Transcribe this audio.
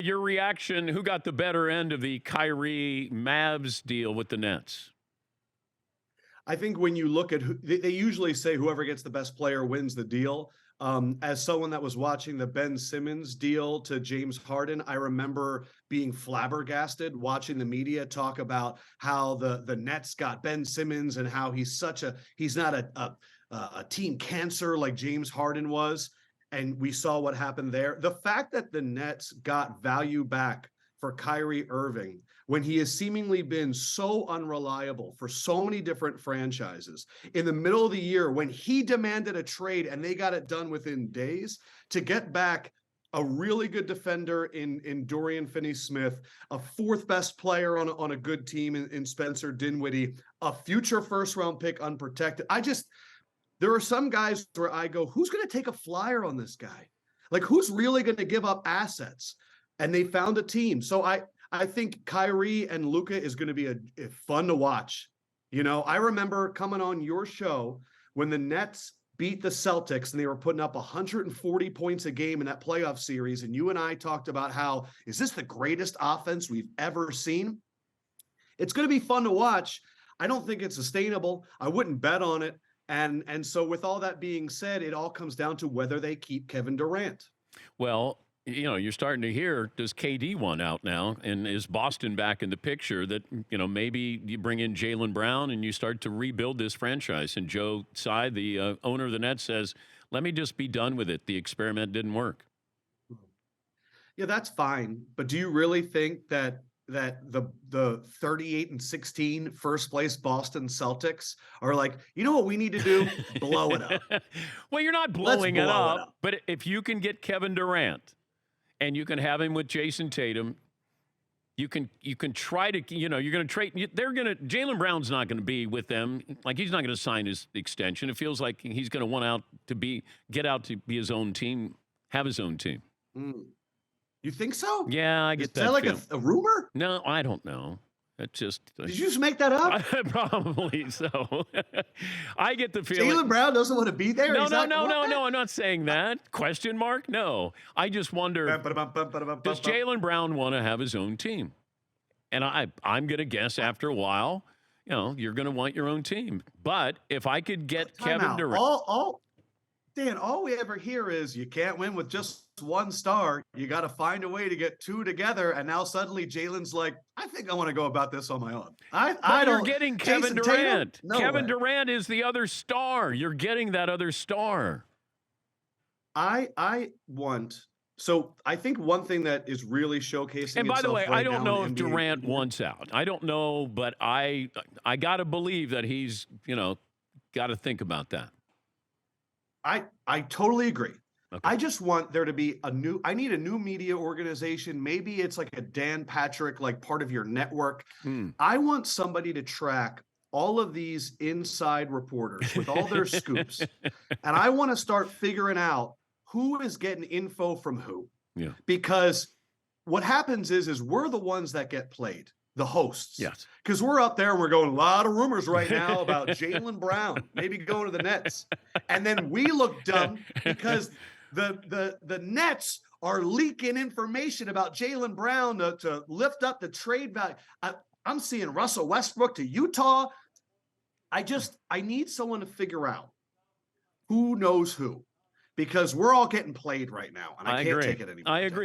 Your reaction, who got the better end of the Kyrie Mavs deal with the Nets? I think when you look at they usually say whoever gets the best player wins the deal. As someone that was watching the Ben Simmons deal to James Harden, I remember being flabbergasted watching the media talk about how the Nets got Ben Simmons and how he's not a team cancer like James Harden was. And we saw what happened there. The fact that the Nets got value back for Kyrie Irving when he has seemingly been so unreliable for so many different franchises in the middle of the year when he demanded a trade and they got it done within days to get back a really good defender in Dorian Finney-Smith, a fourth best player on a good team in Spencer Dinwiddie, a future first-round pick unprotected. There are some guys where I go, who's going to take a flyer on this guy? Like, who's really going to give up assets? And they found a team. So I think Kyrie and Luka is going to be a fun to watch. You know, I remember coming on your show when the Nets beat the Celtics and they were putting up 140 points a game in that playoff series. And you and I talked about how, is this the greatest offense we've ever seen? It's going to be fun to watch. I don't think it's sustainable. I wouldn't bet on it. And so with all that being said, it all comes down to whether they keep Kevin Durant. Well, you know, you're starting to hear, does KD want out now? And is Boston back in the picture that, you know, maybe you bring in Jaylen Brown and you start to rebuild this franchise? And Joe Tsai, the owner of the Nets, says, let me just be done with it. The experiment didn't work. Yeah, that's fine. But do you really think that the 38-16 first place Boston Celtics are like, you know what we need to do? Blow it up. Well, you're not blowing it up, but if you can get Kevin Durant and you can have him with Jason Tatum, you can try to, you know, you're going to trade. Jaylen Brown's not going to be with them. Like, he's not going to sign his extension. It feels like he's going to want get out to be his own team, have his own team. You think so? Yeah, I get that. Is that like a rumor? No, I don't know. It's just. Did you just make that up? Probably so. I get the feeling. Jaylen Brown doesn't want to be there? No. I'm not saying that. Question mark? No. I just wonder, does Jaylen Brown want to have his own team? And I'm going to guess after a while, you know, you're going to want your own team. But if I could get Kevin Durant. Dan, all we ever hear is you can't win with just one star. You got to find a way to get two together. And now suddenly Jaylen's like, I think I want to go about this on my own. You're getting Kevin Durant. No Kevin way. Durant is the other star. You're getting that other star. So I think one thing that is really showcasing. And by the way, I don't know if NBA Durant wants out. I don't know, but I got to believe that he's, you know, got to think about that. I totally agree. Okay. I just want there to be I need a new media organization. Maybe it's like a Dan Patrick, like part of your network. I want somebody to track all of these inside reporters with all their scoops. And I want to start figuring out who is getting info from who. Yeah. Because what happens is we're the ones that get played. The hosts. Yes. Because we're up there and we're going a lot of rumors right now about Jaylen Brown maybe going to the Nets. And then we look dumb because the Nets are leaking information about Jaylen Brown to lift up the trade value. I'm seeing Russell Westbrook to Utah. I need someone to figure out who knows who. Because we're all getting played right now. And I can't take it anymore. I agree.